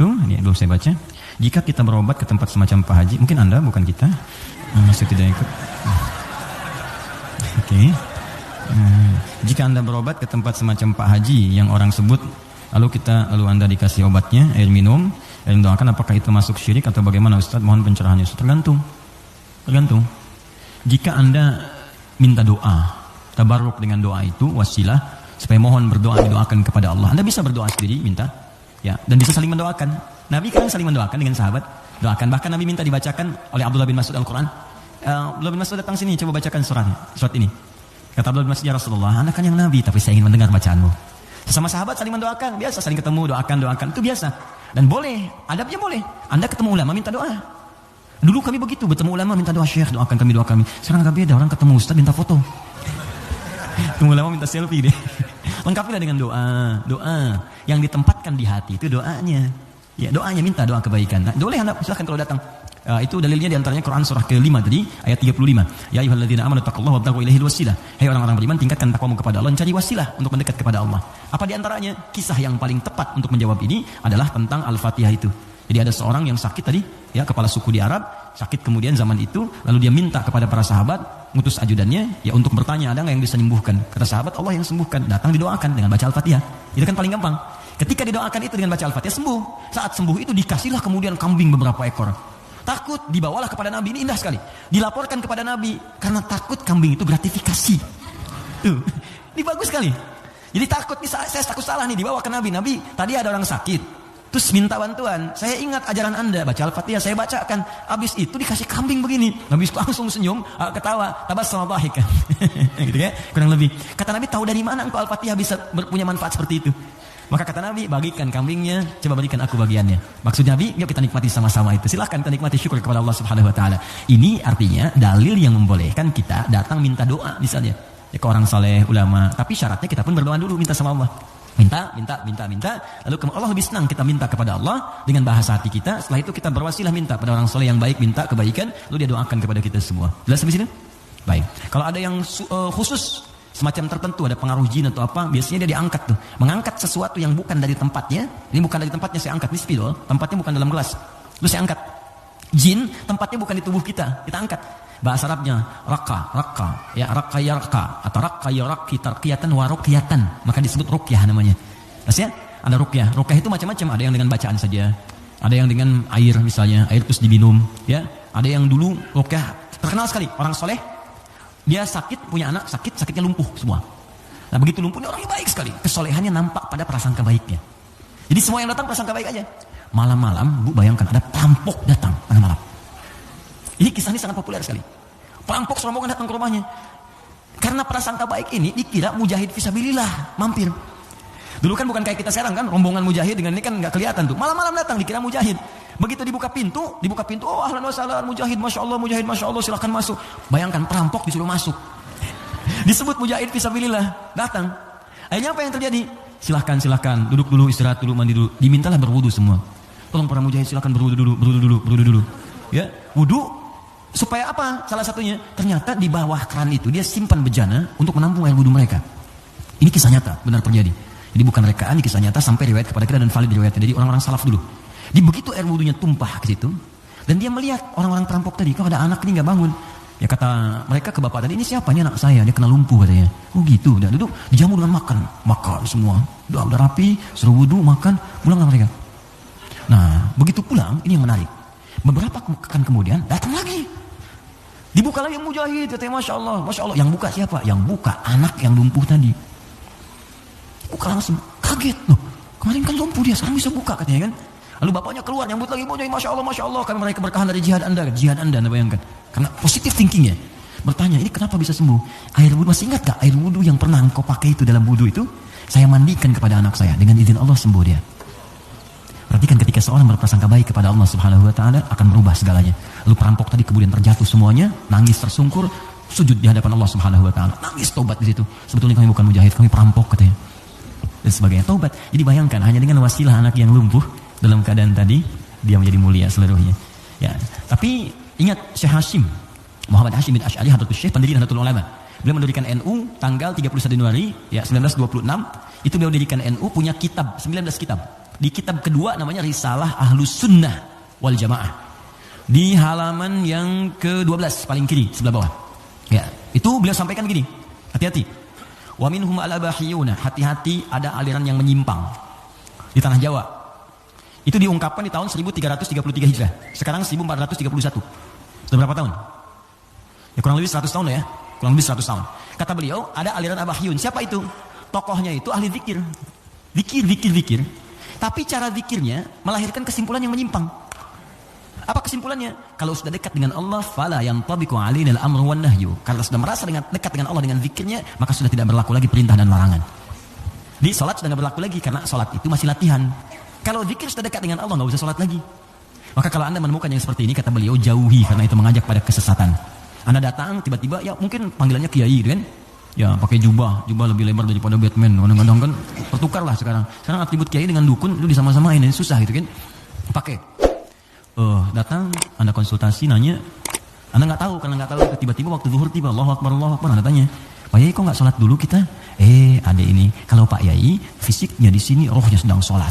Ini belum saya baca. Jika kita berobat ke tempat semacam Pak Haji, mungkin Anda bukan kita, masih tidak ikut. Oke. Jika Anda berobat ke tempat semacam Pak Haji yang orang sebut, lalu Anda dikasih obatnya, air minum, dan doakan, apakah itu masuk syirik atau bagaimana Ustaz? Mohon pencerahannya. Tergantung. Jika Anda minta doa, tabarruk dengan doa itu, wasilah, supaya mohon berdoa, didoakan kepada Allah. Anda bisa berdoa sendiri, minta. Ya, dan bisa saling mendoakan. Nabi kan saling mendoakan dengan sahabat. Doakan. Bahkan Nabi minta dibacakan oleh Abdullah bin Mas'ud Al-Quran. Abdullah bin Mas'ud datang sini, coba bacakan surat ini. Kata Abdullah bin Mas'ud, ya Rasulullah, Anda kan yang Nabi, tapi saya ingin mendengar bacaanmu. Sesama sahabat saling mendoakan, biasa saling ketemu, doakan, itu biasa. Dan boleh, adabnya boleh. Anda ketemu ulama, minta doa. Dulu kami begitu, bertemu ulama, minta doa, Syekh, doakan kami, doa kami. Sekarang agak beda, orang ketemu Ustaz, minta foto. Ketemu ulama, minta selfie deh. Lengkapilah dengan doa yang ditempatkan di hati, itu doanya. Ya, doanya, minta doa kebaikan. Nah, boleh Anda, silahkan kalau datang. Itu dalilnya diantaranya Quran surah ke-5 tadi, ayat 35. Ya ayyuhalladzina amanu taqullaha wabtaghu ilaihil wasilah. Hai orang-orang beriman, tingkatkan takwamu kepada Allah, cari wasilah untuk mendekat kepada Allah. Apa diantaranya? Kisah yang paling tepat untuk menjawab ini adalah tentang Al-Fatihah itu. Jadi ada seorang yang sakit tadi, ya, kepala suku di Arab, sakit kemudian zaman itu, lalu dia minta kepada para sahabat, ngutus ajudannya, ya, untuk bertanya, ada nggak yang bisa menyembuhkan? Kata sahabat, Allah yang sembuhkan. Datang didoakan dengan baca Al-Fatihah. Itu kan paling gampang. Ketika didoakan itu dengan baca Al-Fatihah, sembuh. Saat sembuh itu dikasihlah kemudian kambing beberapa ekor. Takut, dibawalah kepada Nabi. Ini indah sekali. Dilaporkan kepada Nabi karena takut kambing itu gratifikasi. Tuh, ini bagus sekali. Jadi takut, saya takut salah nih, dibawa ke Nabi. Nabi, tadi ada orang sakit, terus minta bantuan. Saya ingat ajaran Anda, baca Al-Fatihah, saya bacakan. Habis itu dikasih kambing begini. Nabi itu langsung senyum, ketawa, tabassama dhahikan. Gitu ya, kurang lebih. Kata Nabi, tahu dari mana engkau Al-Fatihah bisa punya manfaat seperti itu? Maka kata Nabi, bagikan kambingnya, coba berikan aku bagiannya. Maksud Nabi, yuk kita nikmati sama-sama itu. Silahkan kita nikmati, syukur kepada Allah Subhanahu Wa Taala. Ini artinya dalil yang membolehkan kita datang minta doa misalnya, ya, ke orang saleh, ulama. Tapi syaratnya kita pun berdoa dulu, minta sama Allah. Minta. Lalu Allah lebih senang kita minta kepada Allah dengan bahasa hati kita. Setelah itu kita berwasilah minta pada orang saleh yang baik, minta kebaikan, lalu dia doakan kepada kita semua. Jelas sampai sini? Baik. Kalau ada yang khusus semacam tertentu, ada pengaruh jin atau apa, biasanya dia diangkat tuh, mengangkat sesuatu yang bukan dari tempatnya. Ini bukan dari tempatnya, saya angkat, ini spidol, tempatnya bukan dalam gelas, terus saya angkat. Jin tempatnya bukan di tubuh kita angkat. Bahasa Arabnya raka, ya, raka yarka, atau raka yaraki tarqiyatan wa ruqyatan, maka disebut ruqyah namanya. Terus ya, ada ruqyah itu macam-macam, ada yang dengan bacaan saja, ada yang dengan air misalnya, air terus diminum, ya, ada yang dulu ruqyah terkenal sekali, orang soleh. Dia sakit, punya anak sakit, sakitnya lumpuh semua. Nah begitu lumpuhnya orangnya baik sekali. Kesolehannya nampak pada prasangka baiknya. Jadi semua yang datang prasangka baik aja. Malam-malam, Bu, bayangkan ada perampok datang tengah malam. Ini kisah ini sangat populer sekali. Perampok serombongan datang ke rumahnya. Karena prasangka baik ini dikira mujahid fisabilillah, mampir. Dulu kan bukan kayak kita sekarang kan, rombongan mujahid dengan ini kan nggak kelihatan tuh. Malam-malam datang dikira mujahid. Begitu dibuka pintu, oh ahlan wa sahlan mujahid, masya Allah, silahkan masuk. Bayangkan perampok disuruh masuk. Disebut mujahid fisabilillah, datang. Akhirnya apa yang terjadi? Silahkan, duduk dulu, istirahat dulu, mandi dulu. Dimintalah berwudu semua. Tolong para mujahid silahkan berwudu dulu. Ya, wudu supaya apa? Salah satunya ternyata di bawah keran itu dia simpan bejana untuk menampung air wudu mereka. Ini kisah nyata, benar terjadi. Jadi bukan rekaan, kisah nyata sampai riwayat kepada kita dan valid riwayatnya. Jadi orang-orang salaf dulu. Di begitu air wudunya tumpah ke situ, dan dia melihat orang-orang perampok tadi, kok ada anak ini nggak bangun. Ya kata mereka ke bapak tadi, ini siapa? Ini anak saya, dia kena lumpuh katanya. Oh gitu, udah duduk, dijamu dengan makan semua. Udah rapi, suruh wudu, makan, pulanglah mereka. Nah, begitu pulang, ini yang menarik. Beberapa pekan kemudian datang lagi. Dibuka lagi mujahid, katanya masya Allah. Yang buka siapa? Yang buka anak yang lumpuh tadi. Buka langsung, kaget loh. Kemarin kan lumpuh dia, sekarang bisa buka katanya kan. Lalu bapaknya keluar nyambut lagi, masya Allah, karena mereka berkahan dari jihad anda, anda bayangkan. Karena positif thinkingnya. Bertanya, ini kenapa bisa sembuh? Air wudu, masih ingat gak air wudu yang pernah engkau pakai itu dalam wudu itu? Saya mandikan kepada anak saya, dengan izin Allah sembuh dia. Perhatikan ketika seorang berprasangka baik kepada Allah Subhanahu Wa Taala akan berubah segalanya. Lalu perampok tadi kemudian terjatuh semuanya, nangis tersungkur, sujud di hadapan Allah Subhanahu Wa Taala, nangis tobat di situ. Sebetulnya kami bukan mujahid, kami perampok katanya. Dan sebagainya, tobat. Jadi bayangkan hanya dengan wasilah anak yang lumpuh dalam keadaan tadi dia menjadi mulia seluruhnya. Ya, tapi ingat Syekh Hashim Muhammad Hashim bin Asy'ari Hadratus Syekh, pendiri Nahdlatul Ulama. Beliau mendirikan NU tanggal 31 Januari ya 1926. Itu beliau mendirikan NU, punya kitab 19 kitab. Di kitab kedua namanya Risalah Ahlus Sunnah wal Jamaah. Di halaman yang ke-12 paling kiri sebelah bawah. Ya, itu beliau sampaikan gini. Hati-hati. Wa minhum al-abahiyuna, hati-hati ada aliran yang menyimpang di tanah Jawa. Itu diungkapkan di tahun 1333 Hijrah. Sekarang 1431. Sudah berapa tahun? Ya kurang lebih 100 tahun ya. Kurang lebih 100 tahun. Kata beliau, ada aliran abahiyun. Siapa itu? Tokohnya itu ahli zikir. Zikir. Tapi cara zikirnya melahirkan kesimpulan yang menyimpang. Apa kesimpulannya? Kalau sudah dekat dengan Allah, fala yantabiqu alaina al-amru wan nahyu. Kalau sudah merasa dekat dengan Allah dengan zikirnya, maka sudah tidak berlaku lagi perintah dan larangan. Di salat sudah tidak berlaku lagi karena salat itu masih latihan. Kalau zikir sudah dekat dengan Allah, nggak usah salat lagi. Maka kalau Anda menemukan yang seperti ini, kata beliau, jauhi karena itu mengajak pada kesesatan. Anda datang tiba-tiba, ya mungkin panggilannya kiai kan? Ya pakai jubah lebih lebar daripada Batman. Kadang-kadang kan tertukar lah sekarang. Sekarang atribut kiai dengan dukun itu disama-samain, ini susah gitu kan? Pakai. Datang, Anda konsultasi, nanya, Anda nggak tahu, karena nggak tahu, tiba-tiba waktu zuhur tiba, Allahu Akbar, Anda tanya, Pak Yai kok nggak sholat dulu kita? Adek ini, kalau Pak Yai fisiknya di sini, rohnya sedang sholat.